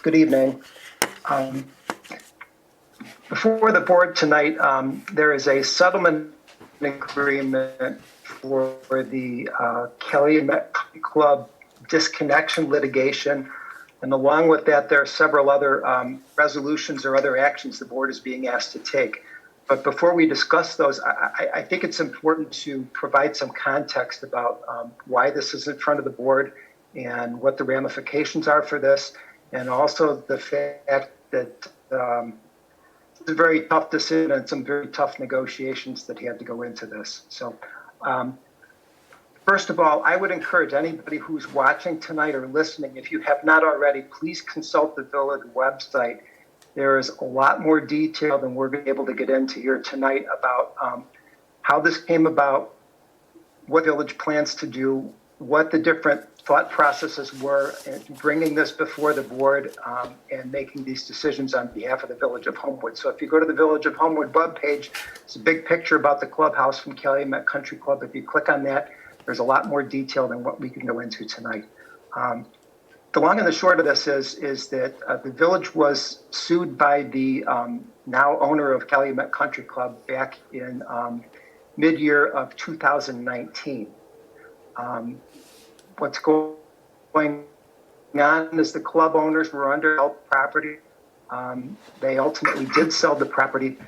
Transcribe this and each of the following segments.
Good evening. Um, Before the board tonight, there is a settlement agreement for the Calumet Club disconnection litigation. And along with that, there are several other resolutions or other actions the board is being asked to take. But before we discuss those, I think it's important to provide some context about why this is in front of the board and what the ramifications are for this, and also the fact that it's a very tough decision and some very tough negotiations that had to go into this. So first of all, I would encourage anybody who's watching tonight or listening, if you have not already, please consult the village website. There is a lot more detail than we're going to be able to get into here tonight about how this came about, what village plans to do, what the different thought processes were in bringing this before the board and making these decisions on behalf of the Village of Homewood. So if you go to the Village of Homewood webpage, it's a big picture about the clubhouse from Calumet Country Club. If you click on that, there's a lot more detail than what we can go into tonight. The long and the short of this is that the village was sued by the now owner of Calumet Country Club back in mid-year of 2019. What's going on is the club owners were under property. They ultimately did sell the property.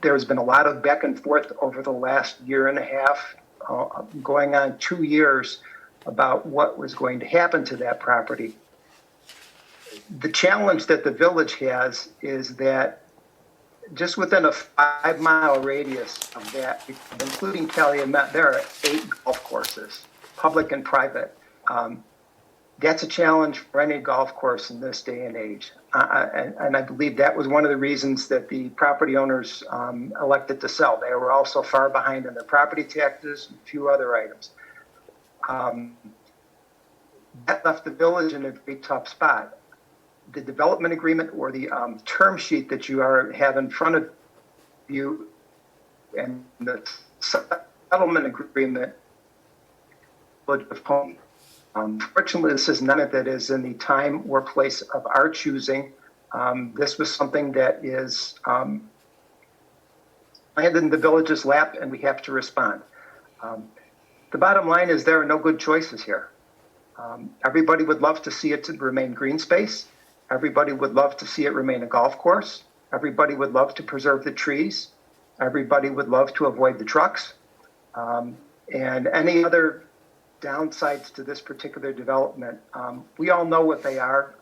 There's been a lot of back and forth over the last year and a half, going on 2 years, about what was going to happen to that property. The challenge that the village has is that just within a 5-mile radius of that, including Calumet, there are 8 golf courses, public and private. That's a challenge for any golf course in this day and age. And I believe that was one of the reasons that the property owners elected to sell. They were also far behind in their property taxes and a few other items. That left the village in a very tough spot. The development agreement or the term sheet that you have in front of you and the settlement agreement of home. Fortunately, this is none of that is in the time or place of our choosing. This was something that is landed in the village's lap, and we have to respond. The bottom line is there are no good choices here. Everybody would love to see it to remain green space. Everybody would love to see it remain a golf course. Everybody would love to preserve the trees. Everybody would love to avoid the trucks. And any other downsides to this particular development, we all know what they are.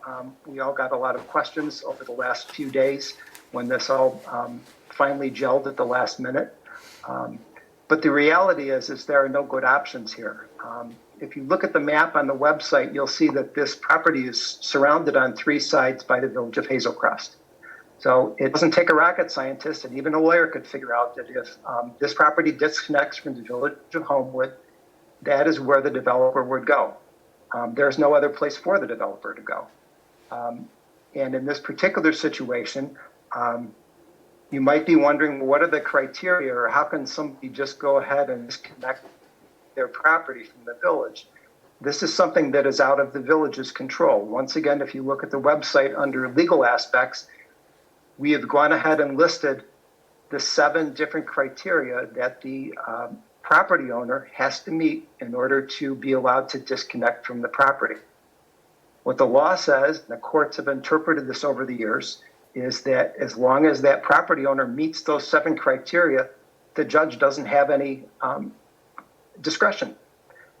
We all got a lot of questions over the last few days when this all finally gelled at the last minute. But the reality is there are no good options here. If you look at the map on the website, you'll see that this property is surrounded on 3 sides by the village of Hazel Crest. So it doesn't take a rocket scientist, and even a lawyer could figure out that if this property disconnects from the village of Homewood, that is where the developer would go. There's no other place for the developer to go. And in this particular situation, you might be wondering, what are the criteria, or how can somebody just go ahead and disconnect their property from the village? This is something that is out of the village's control. Once again, if you look at the website under legal aspects, we have gone ahead and listed the 7 different criteria that the property owner has to meet in order to be allowed to disconnect from the property. What the law says, the courts have interpreted this over the years, is that as long as that property owner meets those 7 criteria, the judge doesn't have any discretion.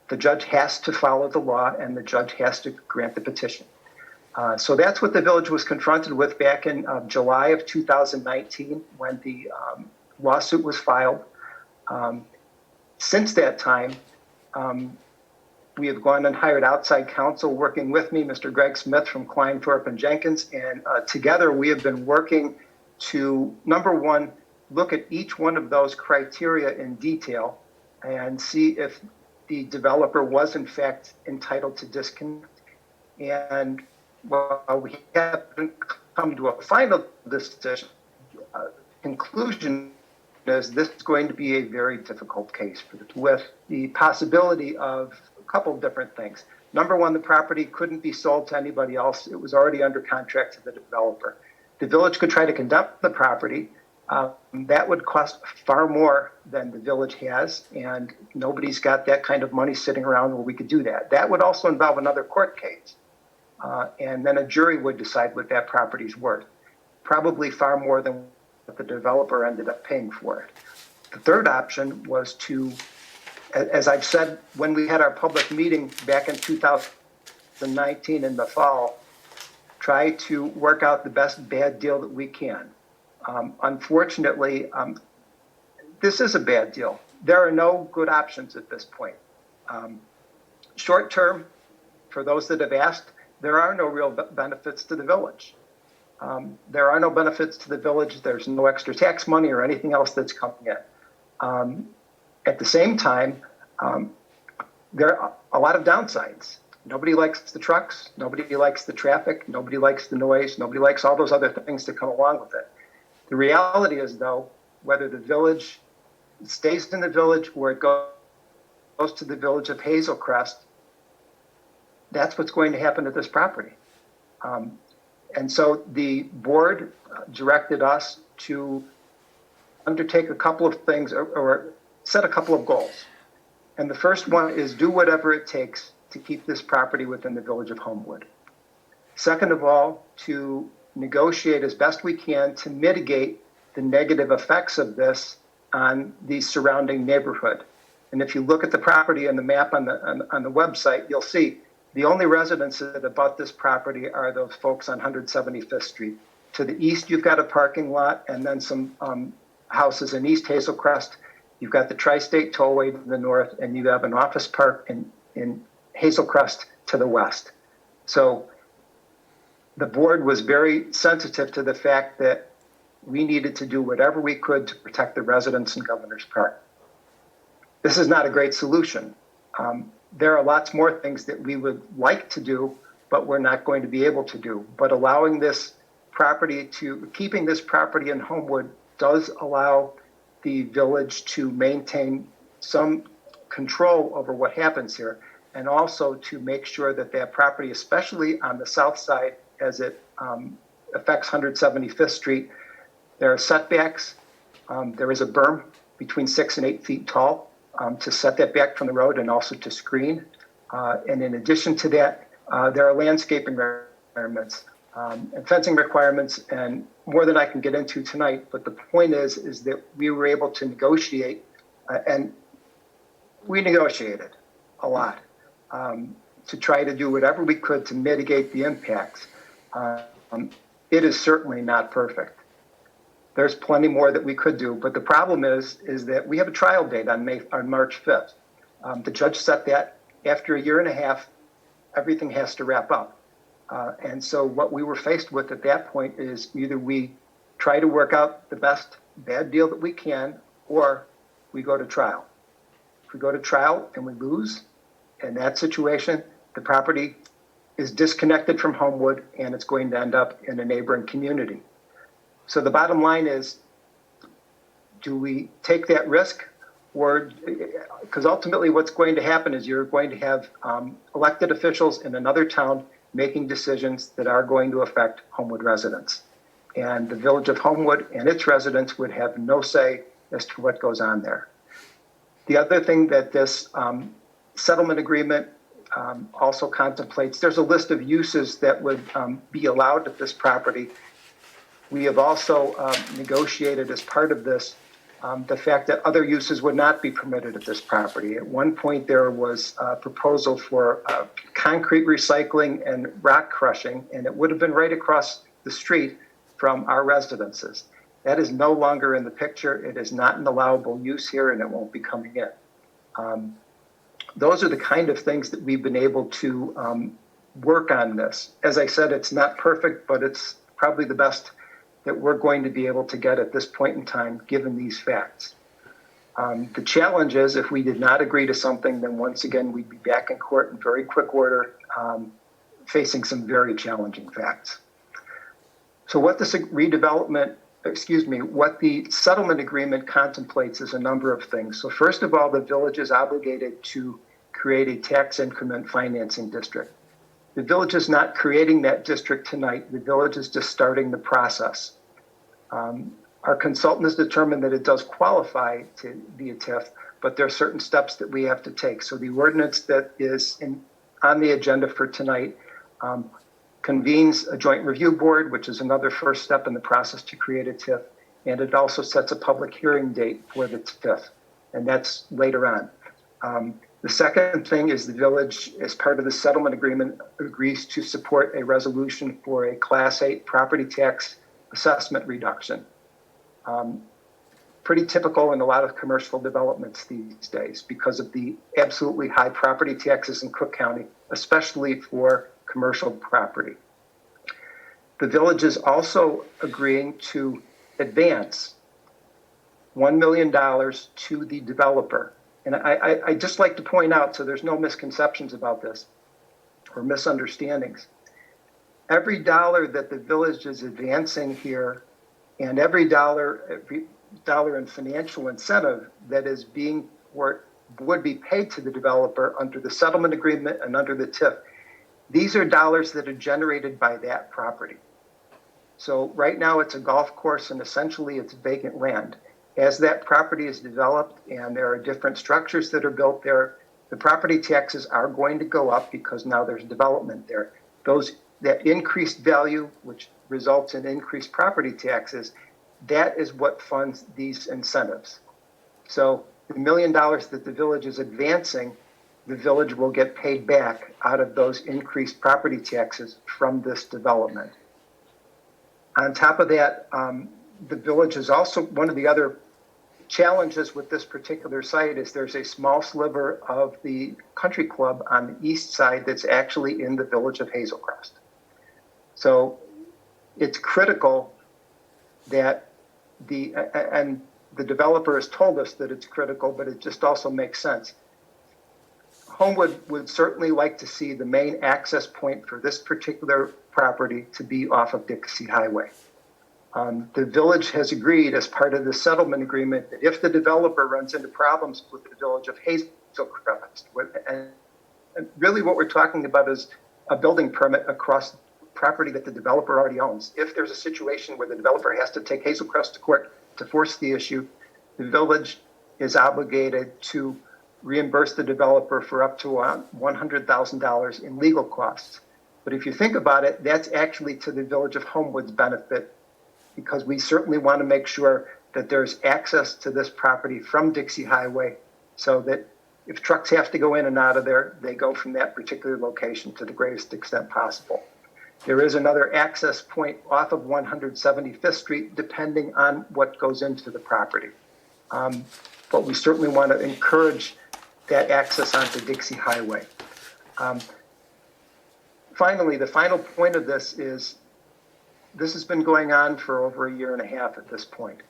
The judge has to follow the law, and the judge has to grant the petition. So that's what the village was confronted with back in July of 2019 when the lawsuit was filed. Since that time, we have gone and hired outside counsel working with me, Mr. Greg Smith from Klein, Thorpe & Jenkins, and together we have been working to, number one, look at each one of those criteria in detail and see if the developer was in fact entitled to disconnect. And while we haven't come to a final decision, conclusion is this is going to be a very difficult case with the possibility of a couple of different things. Number one, the property couldn't be sold to anybody else. It was already under contract to the developer. The village could try to condemn the property. That would cost far more than the village has, and nobody's got that kind of money sitting around where we could do that. That would also involve another court case, and then a jury would decide what that property's worth, probably far more than what the developer ended up paying for it. The third option was to, as I've said, when we had our public meeting back in 2019 in the fall, try to work out the best bad deal that we can. Unfortunately, this is a bad deal. There are no good options at this point. Short term, for those that have asked, there are no real benefits to the village. There are no benefits to the village. There's no extra tax money or anything else that's coming in. At the same time, there are a lot of downsides. Nobody likes the trucks. Nobody likes the traffic. Nobody likes the noise. Nobody likes all those other things that come along with it. The reality is, though, whether the village stays in the village or it goes to the village of Hazel Crest, that's what's going to happen to this property. And so the board directed us to undertake a couple of things or set a couple of goals. And the first one is do whatever it takes to keep this property within the village of Homewood. Second of all, to negotiate as best we can to mitigate the negative effects of this on the surrounding neighborhood. And if you look at the property and the map on the website, you'll see the only residences that abut this property are those folks on 175th Street. To the east, you've got a parking lot and then some houses in East Hazel Crest. You've got the Tri-State Tollway to the north, and you have an office park in Hazel Crest to the west. So the board was very sensitive to the fact that we needed to do whatever we could to protect the residents in Governor's Park. This is not a great solution. There are lots more things that we would like to do, but we're not going to be able to do. But allowing this property keeping this property in Homewood does allow the village to maintain some control over what happens here, and also to make sure that that property, especially on the south side, as it affects 175th Street, there are setbacks. There is a berm between 6 and 8 feet tall to set that back from the road and also to screen. And in addition to that, there are landscaping requirements and fencing requirements, and more than I can get into tonight. But the point is that we were able to negotiate, and we negotiated a lot to try to do whatever we could to mitigate the impacts. It is certainly not perfect. There's plenty more that we could do, but the problem is that we have a trial date on March 5th. The judge set that. After a year and a half, everything has to wrap up. And so what we were faced with at that point is either we try to work out the best bad deal that we can, or we go to trial. If we go to trial and we lose, in that situation, the property is disconnected from Homewood and it's going to end up in a neighboring community. So the bottom line is, do we take that risk? Or, because ultimately what's going to happen is you're going to have elected officials in another town making decisions that are going to affect Homewood residents. And the village of Homewood and its residents would have no say as to what goes on there. The other thing that this settlement agreement also contemplates, there's a list of uses that would be allowed at this property. We have also negotiated as part of this the fact that other uses would not be permitted at this property. At one point, there was a proposal for concrete recycling and rock crushing, and it would have been right across the street from our residences. That is no longer in the picture. It is not an allowable use here, and it won't be coming in. Those are the kind of things that we've been able to work on this. As I said, it's not perfect, but it's probably the best that we're going to be able to get at this point in time, given these facts. The challenge is, if we did not agree to something, then once again, we'd be back in court in very quick order, facing some very challenging facts. So what this what the settlement agreement contemplates is a number of things. So first of all, the village is obligated to create a tax increment financing district. The village is not creating that district tonight. The village is just starting the process. Our consultant has determined that it does qualify to be a TIF, but there are certain steps that we have to take. So the ordinance that is on the agenda for tonight convenes a joint review board, which is another first step in the process to create a TIF, and it also sets a public hearing date for the TIF, and that's later on. The second thing is the village, as part of the settlement agreement, agrees to support a resolution for a Class 8 property tax assessment reduction. Pretty typical in a lot of commercial developments these days because of the absolutely high property taxes in Cook County, especially for commercial property. The village is also agreeing to advance $1 million to the developer. And I just like to point out, so there's no misconceptions about this or misunderstandings. Every dollar that the village is advancing here and every dollar in financial incentive that is being or would be paid to the developer under the settlement agreement and under the TIF, these are dollars that are generated by that property. So right now it's a golf course and essentially it's vacant land. As that property is developed and there are different structures that are built there, the property taxes are going to go up because now there's development there. That increased value, which results in increased property taxes, that is what funds these incentives. So the $1 million that the village is advancing, the village will get paid back out of those increased property taxes from this development. On top of that, the village is also, one of the other challenges with this particular site is there's a small sliver of the country club on the east side that's actually in the village of Hazel Crest. So it's critical that and the developer has told us that it's critical, but it just also makes sense. Homewood would certainly like to see the main access point for this particular property to be off of Dixie Highway. The village has agreed as part of the settlement agreement that if the developer runs into problems with the village of Hazel Crest, and really what we're talking about is a building permit across property that the developer already owns. If there's a situation where the developer has to take Hazel Crest to court to force the issue, the village is obligated to reimburse the developer for up to $100,000 in legal costs. But if you think about it, that's actually to the village of Homewood's benefit, because we certainly want to make sure that there's access to this property from Dixie Highway so that if trucks have to go in and out of there, they go from that particular location to the greatest extent possible. There is another access point off of 175th Street, depending on what goes into the property. But we certainly want to encourage that access onto Dixie Highway. Finally, the final point of this is this has been going on for over 1.5 years at this point.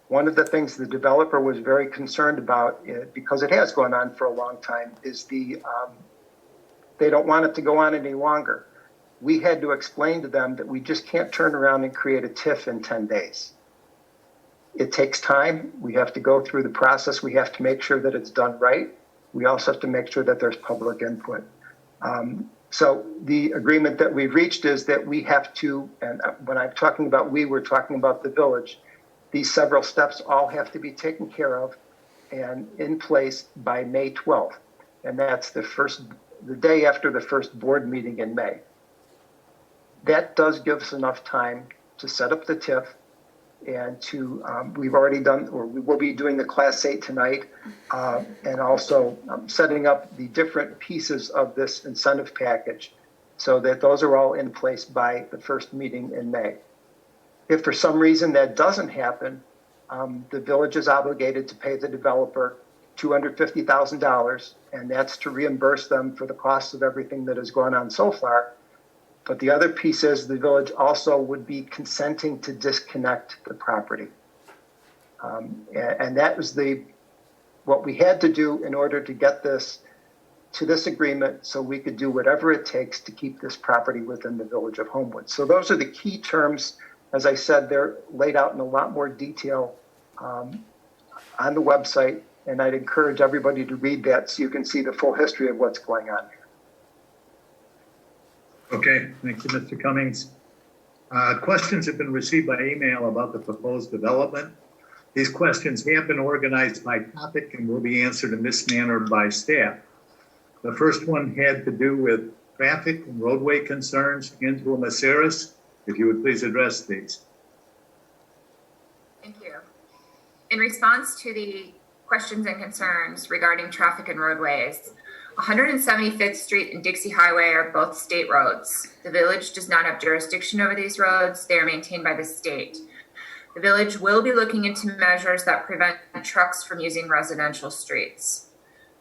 One of the things the developer was very concerned about, because it has gone on for a long time, is they don't want it to go on any longer. We had to explain to them that we just can't turn around and create a TIF in 10 days. It takes time. We have to go through the process. We have to make sure that it's done right. We also have to make sure that there's public input. So the agreement that we've reached is that we have to, and when I'm talking about we, we're talking about the village, these several steps all have to be taken care of and in place by May 12th. And that's the day after the first board meeting in May. That does give us enough time to set up the TIF and to, we've already done, or we will be doing the Class 8 tonight, and also setting up the different pieces of this incentive package so that those are all in place by the first meeting in May. If for some reason that doesn't happen, the village is obligated to pay the developer $250,000, and that's to reimburse them for the cost of everything that has gone on so far. But the other piece is the village also would be consenting to disconnect the property. And that was what we had to do in order to get this to this agreement so we could do whatever it takes to keep this property within the village of Homewood. So those are the key terms. As I said, they're laid out in a lot more detail on the website. And I'd encourage everybody to read that so you can see the full history of what's going on here. Okay, thank you, Mr. Cummings. Questions have been received by email about the proposed development. These questions have been organized by topic and will be answered in this manner by staff. The first one had to do with traffic and roadway concerns. Angela Maceras, if you would please address these. Thank you. In response to the questions and concerns regarding traffic and roadways, 175th Street and Dixie Highway are both state roads. The village does not have jurisdiction over these roads. They are maintained by the state. The village will be looking into measures that prevent trucks from using residential streets.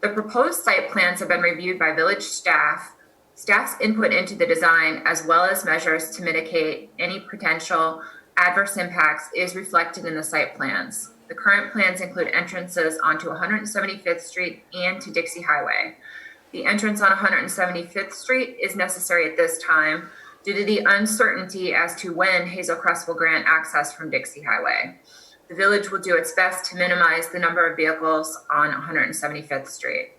The proposed site plans have been reviewed by village staff. Staff's input into the design, as well as measures to mitigate any potential adverse impacts, is reflected in the site plans. The current plans include entrances onto 175th Street and to Dixie Highway. The entrance on 175th Street is necessary at this time due to the uncertainty as to when Hazel Crest will grant access from Dixie Highway. The village will do its best to minimize the number of vehicles on 175th Street.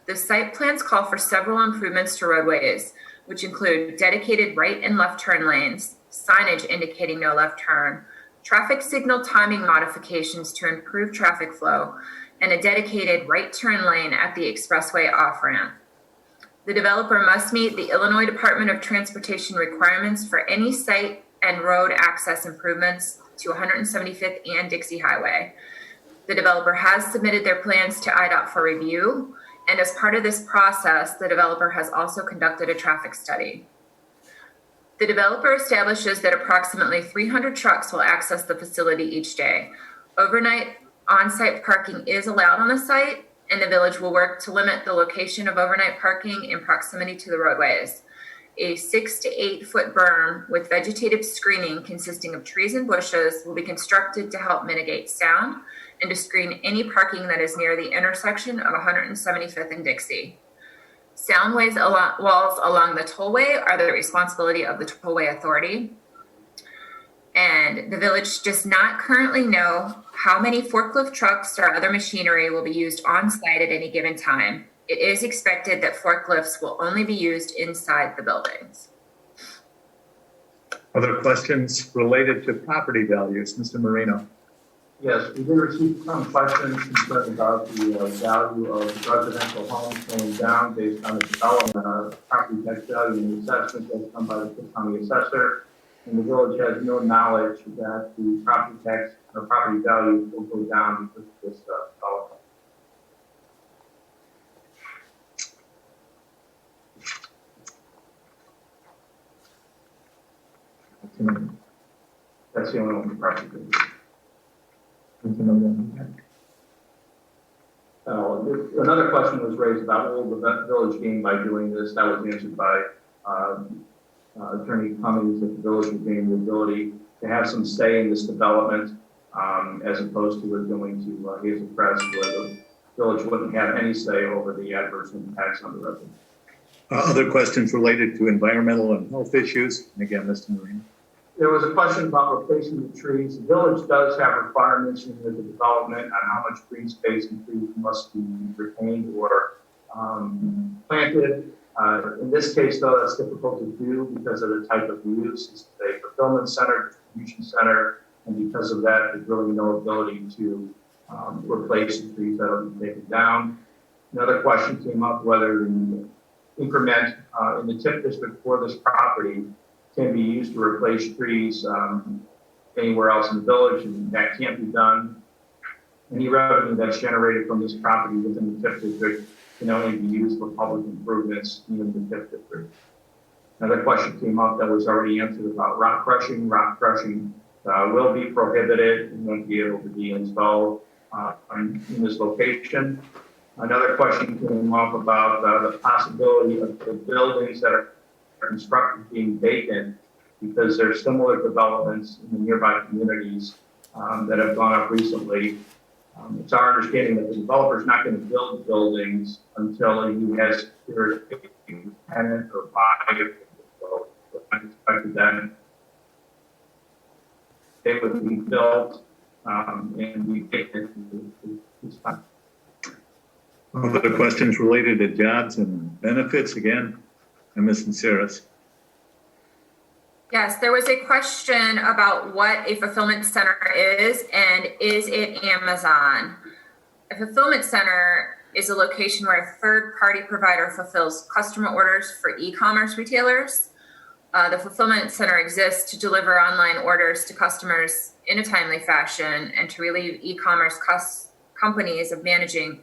The site plans call for several improvements to roadways, which include dedicated right and left turn lanes, signage indicating no left turn, traffic signal timing modifications to improve traffic flow, and a dedicated right turn lane at the expressway off-ramp. The developer must meet the Illinois Department of Transportation requirements for any site and road access improvements to 175th and Dixie Highway. The developer has submitted their plans to IDOT for review, and as part of this process, the developer has also conducted a traffic study. The developer establishes that approximately 300 trucks will access the facility each day. Overnight on-site parking is allowed on the site, and the village will work to limit the location of overnight parking in proximity to the roadways. A 6 to 8 foot berm with vegetative screening consisting of trees and bushes will be constructed to help mitigate sound and to screen any parking that is near the intersection of 175th and Dixie. Sound walls along the tollway are the responsibility of the Tollway Authority. And the village does not currently know how many forklift trucks or other machinery will be used on site at any given time. It is expected that forklifts will only be used inside the buildings. Other questions related to property values? Mr. Marino. Yes, we did receive some questions concerning about the value of residential homes going down based on the development of property tax value and the assessment that's done by the Cook County assessor. And the village has no knowledge that the property tax or property value will go down because of this development. That's the only one for property value. Another question was raised about what will the village gain by doing this. That was answered by Attorney Cummings, that the village would gain the ability to have some say in this development, as opposed to it going to Hazel Crest, where the village wouldn't have any say over the adverse impacts on the residents. Other questions related to environmental and health issues? And again, Mr. Marino. There was a question about replacing the trees. The village does have requirements in the development on how much green space and trees must be retained or planted. In this case, though, that's difficult to do because of the type of use. It's a fulfillment center, distribution center, and because of that, there's really no ability to replace the trees that are taken down. Another question came up whether the increment in the TIF district for this property can be used to replace trees anywhere else in the village, and that can't be done. Any revenue that's generated from this property within the TIF district can only be used for public improvements in the TIF district. Another question came up that was already answered about rock crushing. Rock crushing will be prohibited and won't be able to be installed in this location. Another question came up about the possibility of the buildings that are constructed being vacant because there's similar developments in the nearby communities that have gone up recently. It's our understanding that the developer is not going to build buildings until he has secured a tenant or buyer. So I expected that they would be built and be vacant this time. Other questions related to jobs and benefits again? And Ms. Saris. Yes, there was a question about what a fulfillment center is and is it Amazon? A fulfillment center is a location where a third-party provider fulfills customer orders for e-commerce retailers. The fulfillment center exists to deliver online orders to customers in a timely fashion and to relieve e-commerce companies of managing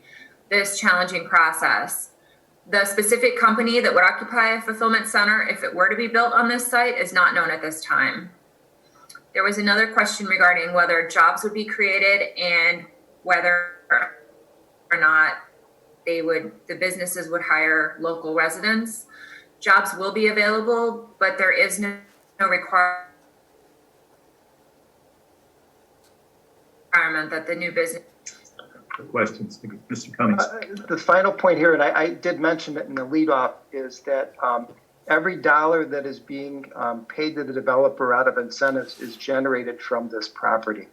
this challenging process. The specific company that would occupy a fulfillment center, if it were to be built on this site, is not known at this time. There was another question regarding whether jobs would be created and whether or not the businesses would hire local residents. Jobs will be available, but there is no requirement that the new business. Questions, Mr. Cummings. The final point here, and I did mention it in the leadoff, is that every dollar that is being paid to the developer out of incentives is generated from this property.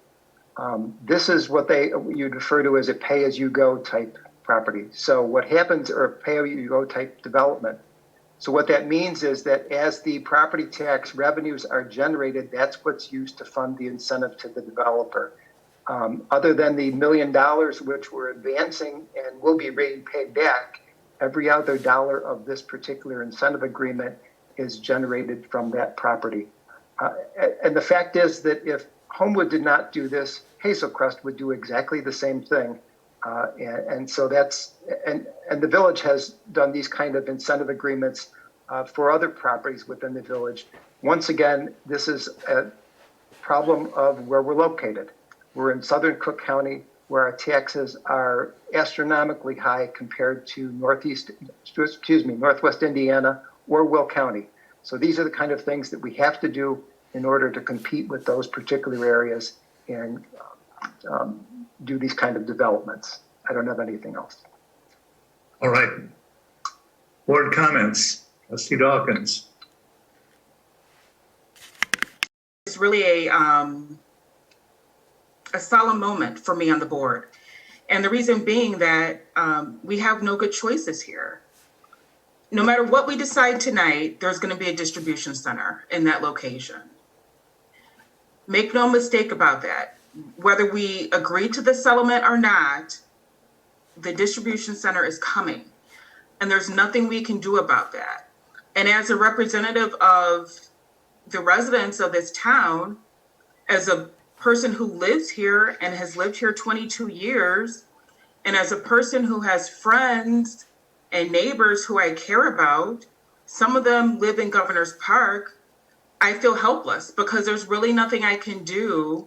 This is what you'd refer to as a pay-as-you-go type property. So what happens, or pay-as-you-go type development. So what that means is that as the property tax revenues are generated, that's what's used to fund the incentive to the developer. Other than the $1 million which we're advancing and will be paid back, every other dollar of this particular incentive agreement is generated from that property. And the fact is that if Homewood did not do this, Hazel Crest would do exactly the same thing. And so and the village has done these kind of incentive agreements for other properties within the village. Once again, this is a problem of where we're located. We're in southern Cook County, where our taxes are astronomically high compared to northwest Indiana or Will County. So these are the kind of things that we have to do in order to compete with those particular areas and do these kind of developments. I don't have anything else. All right. Board comments. Trustee Dawkins. It's really a solemn moment for me on the board. And the reason being that we have no good choices here. No matter what we decide tonight, there's going to be a distribution center in that location. Make no mistake about that. Whether we agree to the settlement or not, the distribution center is coming. And there's nothing we can do about that. And as a representative of the residents of this town, as a person who lives here and has lived here 22 years, and as a person who has friends and neighbors who I care about, some of them live in Governor's Park, I feel helpless because there's really nothing I can do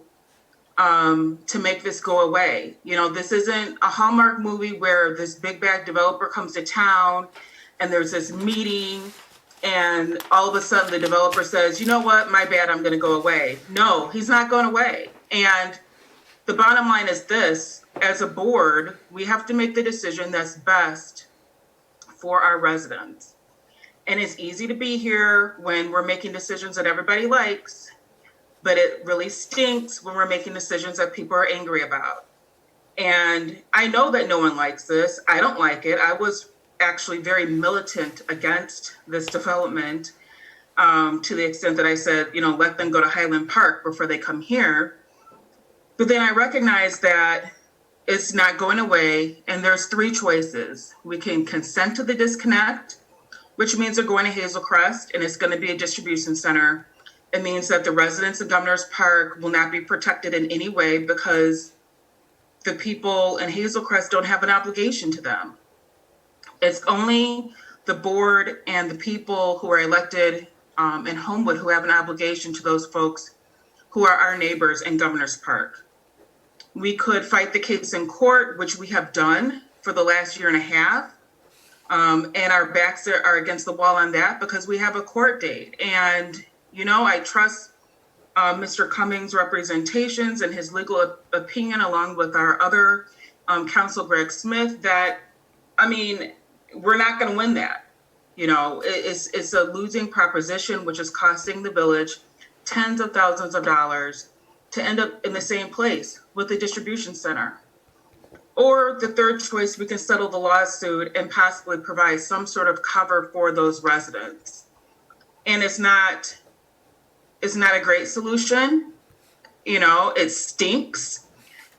to make this go away. You know, this isn't a Hallmark movie where this big bad developer comes to town and there's this meeting and all of a sudden the developer says, you know what, my bad, I'm going to go away. No, he's not going away. And the bottom line is this: as a board, we have to make the decision that's best for our residents. And it's easy to be here when we're making decisions that everybody likes, but it really stinks when we're making decisions that people are angry about. And I know that no one likes this. I don't like it. I was actually very militant against this development to the extent that I said, you know, let them go to Highland Park before they come here. But then I recognized that it's not going away, and there's three choices. We can consent to the disconnect, which means they're going to Hazel Crest and it's going to be a distribution center. It means that the residents of Governor's Park will not be protected in any way because the people in Hazel Crest don't have an obligation to them. It's only the board and the people who are elected in Homewood who have an obligation to those folks who are our neighbors in Governor's Park. We could fight the case in court, which we have done for the last year and a half. And our backs are against the wall on that because we have a court date. And, you know, I trust Mr. Cummings' representations and his legal opinion, along with our other counsel, Greg Smith, that, I mean, we're not going to win that. You know, it's a losing proposition, which is costing the village tens of thousands of dollars to end up in the same place with the distribution center. Or the third choice, we can settle the lawsuit and possibly provide some sort of cover for those residents. And it's not a great solution. You know, it stinks.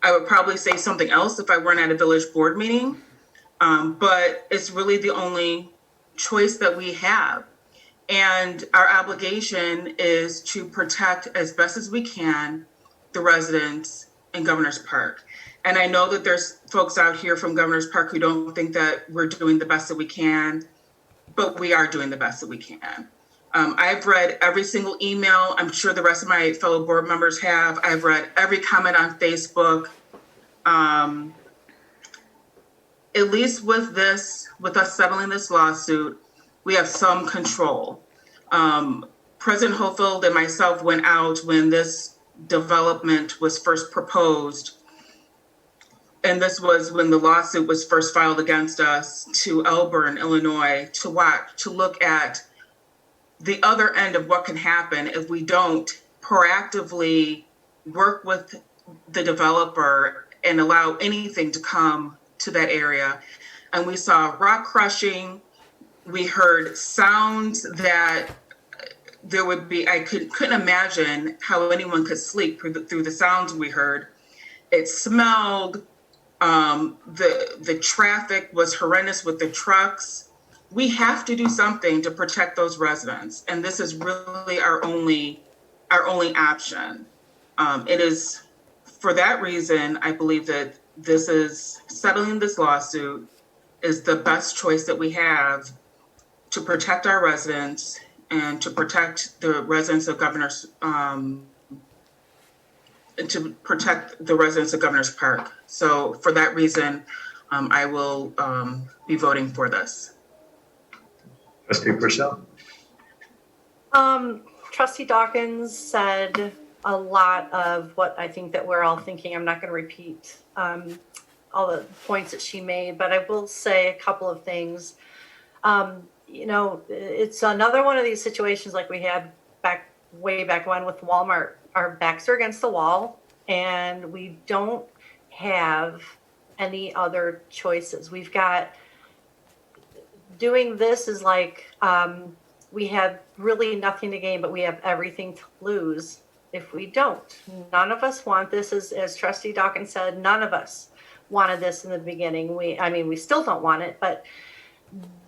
I would probably say something else if I weren't at a village board meeting. But it's really the only choice that we have. And our obligation is to protect as best as we can the residents in Governor's Park. And I know that there's folks out here from Governor's Park who don't think that we're doing the best that we can, but we are doing the best that we can. I've read every single email. I'm sure the rest of my fellow board members have. I've read every comment on Facebook. At least with us settling this lawsuit, we have some control. President Hofield and myself went out when this development was first proposed. And this was when the lawsuit was first filed against us, to Elburn, Illinois, to look at the other end of what can happen if we don't proactively work with the developer and allow anything to come to that area. And we saw rock crushing. We heard sounds that there would be, I couldn't imagine how anyone could sleep through the sounds we heard. It smelled. The traffic was horrendous with the trucks. We have to do something to protect those residents, and this is really our only option. It is for that reason I believe that this is settling this lawsuit is the best choice that we have to protect our residents and to protect the residents of Governor's Park. So for that reason, I will be voting for this. Trustee Purcell? Trustee Dawkins said a lot of what I think that we're all thinking. I'm not going to repeat all the points that she made, but I will say a couple of things. You know, it's another one of these situations like we had way back when with Walmart. Our backs are against the wall and we don't have any other choices. We've got doing this is like we have really nothing to gain, but we have everything to lose if we don't. None of us want this, as Trustee Dawkins said, none of us wanted this in the beginning. We still don't want it, but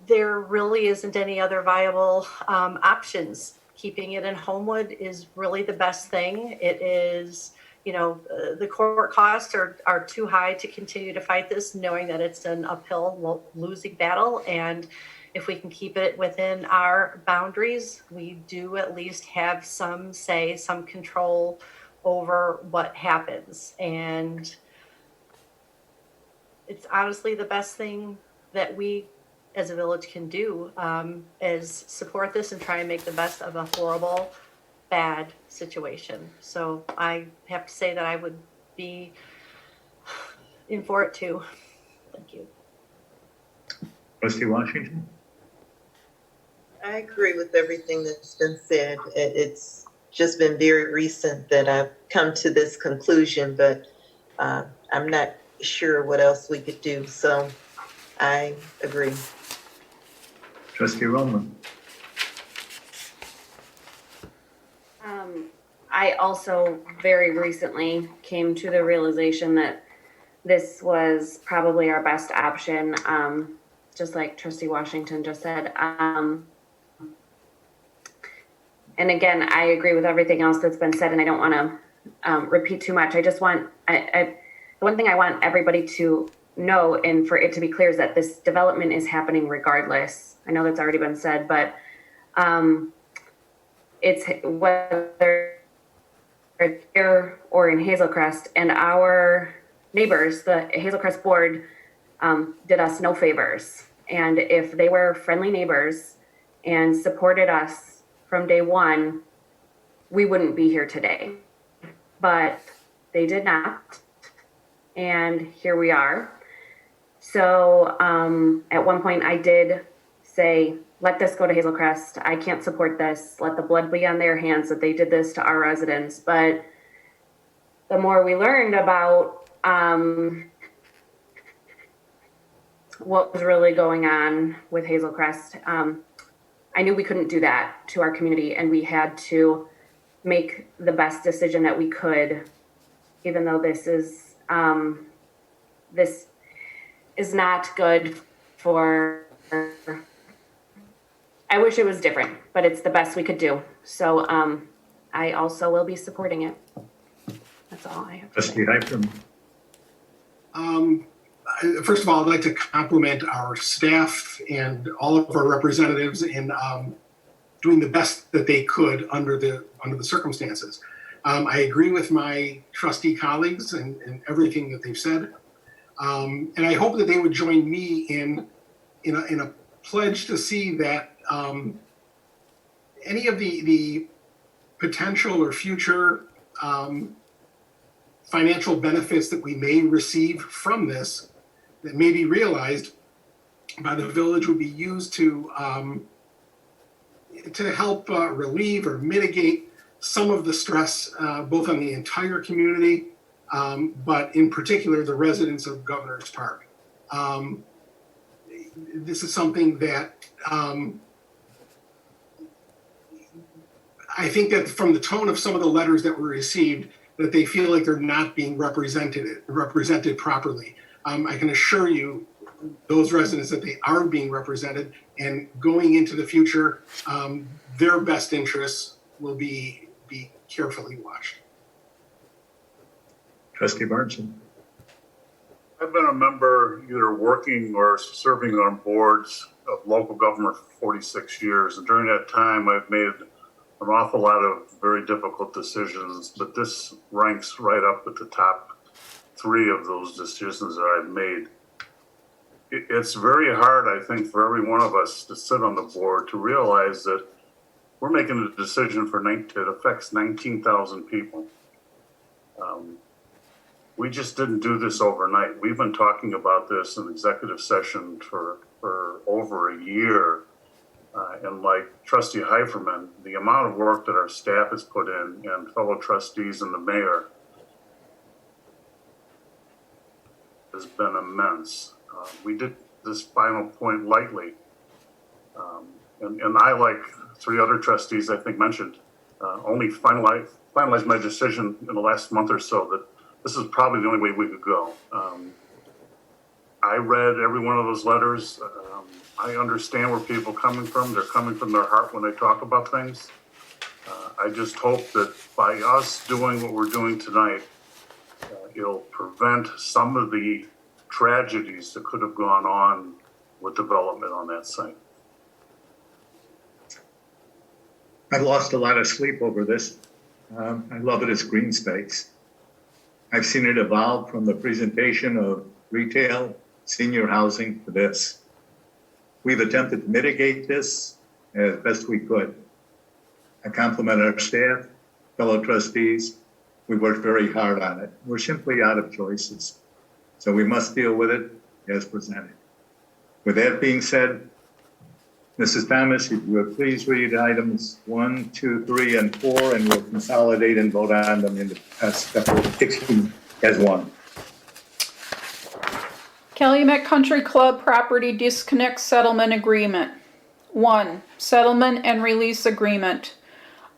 there really isn't any other viable options. Keeping it in Homewood is really the best thing. It is, you know, the court costs are too high to continue to fight this, knowing that it's an uphill losing battle. And if we can keep it within our boundaries, we do at least have some say, some control over what happens. And it's honestly the best thing that we as a village can do, is support this and try and make the best of a horrible, bad situation. So I have to say that I would be in for it too. Thank you. Trustee Washington? I agree with everything that's been said. It's just been very recent that I've come to this conclusion, but I'm not sure what else we could do. So I agree. Trustee Roman? I also very recently came to the realization that this was probably our best option, just like Trustee Washington just said. And again, I agree with everything else that's been said, and I don't want to repeat too much. I just want, the one thing I want everybody to know and for it to be clear is that this development is happening regardless. I know that's already been said, but it's whether here or in Hazel Crest, and our neighbors, the Hazel Crest board, did us no favors. And if they were friendly neighbors and supported us from day one, we wouldn't be here today. But they did not, and here we are. So at one point I did say, let this go to Hazel Crest. I can't support this. Let the blood be on their hands that they did this to our residents. But the more we learned about what was really going on with Hazel Crest. I knew we couldn't do that to our community, and we had to make the best decision that we could, even though this is not good for. I wish it was different, but it's the best we could do. So I also will be supporting it. That's all I have to say. Trustee Hyphen. First of all, I'd like to compliment our staff and all of our representatives in doing the best that they could under the circumstances. I agree with my trustee colleagues and everything that they've said, and I hope that they would join me in a pledge to see that any of the potential or future financial benefits that we may receive from this that may be realized by the village would be used to help relieve or mitigate some of the stress, both on the entire community, but in particular the residents of Governor's Park. This is something that I think that from the tone of some of the letters that were received, that they feel like they're not being represented properly. I can assure you, those residents, that they are being represented, and going into the future, their best interests will be carefully watched. Trustee Barnson. I've been a member, either working or serving on boards of local government for 46 years. And during that time, I've made an awful lot of very difficult decisions, but this ranks right up at the top 3 of those decisions that I've made. It's very hard, I think, for every one of us to sit on the board to realize that we're making a decision that affects 19,000 people. We just didn't do this overnight. We've been talking about this in executive session for over a year. And like Trustee Heiferman, the amount of work that our staff has put in and fellow trustees and the mayor has been immense. We did this final point lightly. And I, like 3 other trustees I think mentioned, only finalized my decision in the last month or so that this is probably the only way we could go. I read every one of those letters. I understand where people are coming from. They're coming from their heart when they talk about things. I just hope that by us doing what we're doing tonight, it'll prevent some of the tragedies that could have gone on with development on that site. I've lost a lot of sleep over this. I love it as green space. I've seen it evolve from the presentation of retail, senior housing to this. We've attempted to mitigate this as best we could. I compliment our staff, fellow trustees. We worked very hard on it. We're simply out of choices. So we must deal with it as presented. With that being said, Mrs. Thomas, if you would please read items 1, 2, 3, and 4, and we'll consolidate and vote on them in the as one. Calumet Country Club Property Disconnect Settlement Agreement. 1. Settlement and Release Agreement.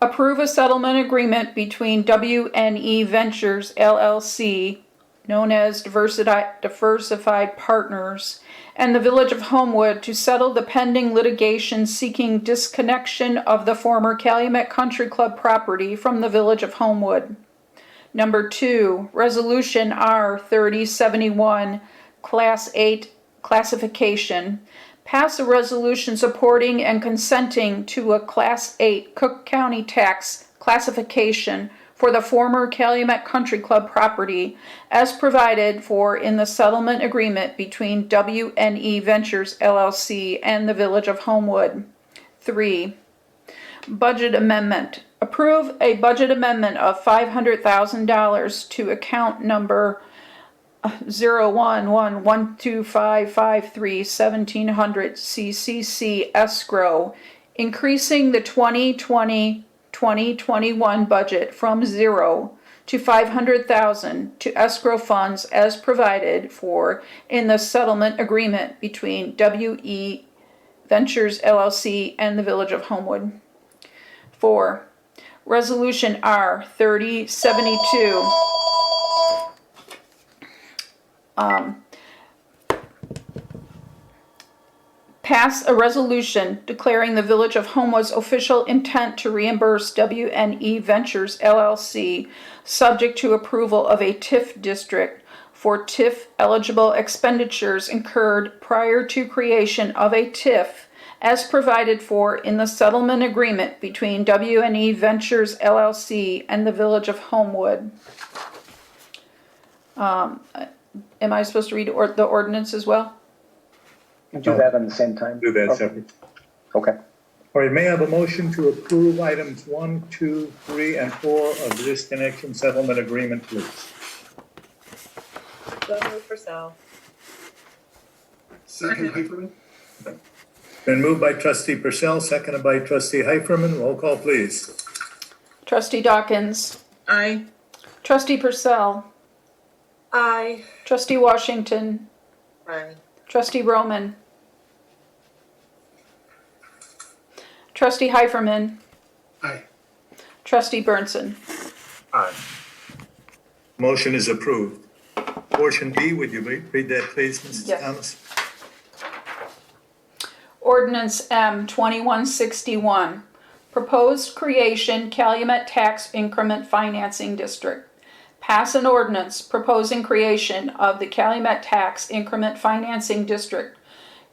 Approve a settlement agreement between WNE Ventures LLC, known as Diversified Partners, and the Village of Homewood to settle the pending litigation seeking disconnection of the former Calumet Country Club property from the Village of Homewood. Number 2, Resolution R3071, Class 8 Classification. Pass a resolution supporting and consenting to a Class 8 Cook County tax classification for the former Calumet Country Club property as provided for in the settlement agreement between WNE Ventures LLC and the Village of Homewood. 3. Budget Amendment. Approve a budget amendment of $500,000 to account number 0111255331700 CCC escrow, increasing the 2020-2021 budget from 0 to $500,000 to escrow funds as provided for in the settlement agreement between WE Ventures LLC and the Village of Homewood. 4. Resolution R 3072. Pass a resolution declaring the Village of Homewood's official intent to reimburse WNE Ventures LLC, subject to approval of a TIF district, for TIF eligible expenditures incurred prior to creation of a TIF, as provided for in the settlement agreement between WNE Ventures LLC and the Village of Homewood. Am I supposed to read the ordinance as well? And do that on the same time? Do that Okay. separate. Okay. All right, may I have a motion to approve items 1, 2, 3, and 4 of the disconnection settlement agreement, please? So move Purcell. Second, Heiferman? Been moved by trustee Purcell, seconded by trustee Heiferman. Roll call, please. Trustee Dawkins. Aye. Trustee Purcell. Aye. Trustee Washington. Aye. Trustee Roman. Trustee Heiferman. Aye. Trustee Burnson. Aye. Motion is approved. Portion B, would you read that, please, Mrs. Yes. Thomas? Ordinance M 2161. Proposed creation Calumet Tax Increment Financing District. Pass an ordinance proposing creation of the Calumet Tax Increment Financing District,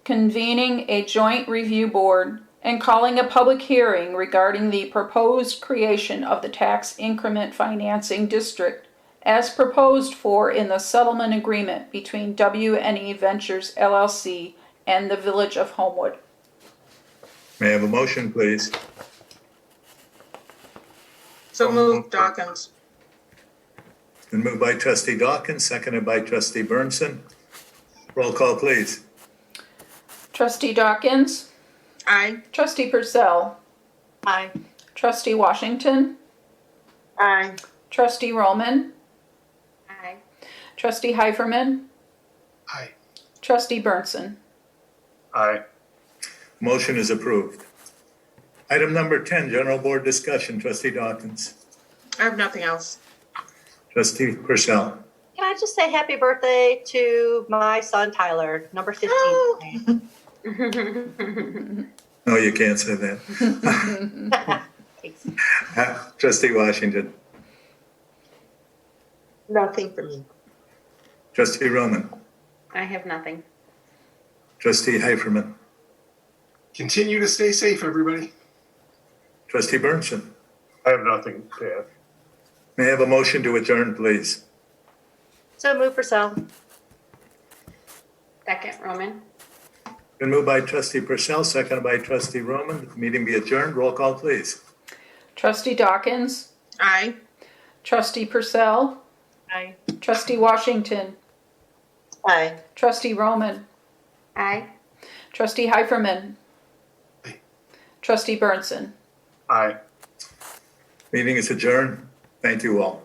convening a joint review board, and calling a public hearing regarding the proposed creation of the Tax Increment Financing District, as proposed for in the settlement agreement between WNE Ventures LLC and the Village of Homewood. May I have a motion, please? So moved, Dawkins. Been moved by trustee Dawkins, seconded by trustee Burnson. Roll call, please. Trustee Dawkins. Aye. Trustee Purcell. Aye. Trustee Washington. Aye. Trustee Roman. Aye. Trustee Heiferman. Aye. Trustee Burnson. Aye. Motion is approved. Item number 10, general board discussion. Trustee Dawkins. I have nothing else. Trustee Purcell. Can I just say happy birthday to my son Tyler, number 15. No, you can't say that. Thanks. Trustee Washington. Nothing for me. Trustee Roman. I have nothing. Trustee Heiferman. Continue to stay safe, everybody. Trustee Burnson. I have nothing to add. May I have a motion to adjourn, please? So move Purcell. Second, Roman. Been moved by trustee Purcell, seconded by trustee Roman. The meeting be adjourned. Roll call, please. Trustee Dawkins. Aye. Trustee Purcell. Aye. Trustee Washington. Aye. Trustee Roman. Aye. Trustee Heiferman. Aye. Trustee Burnson. Aye. Meeting is adjourned. Thank you all.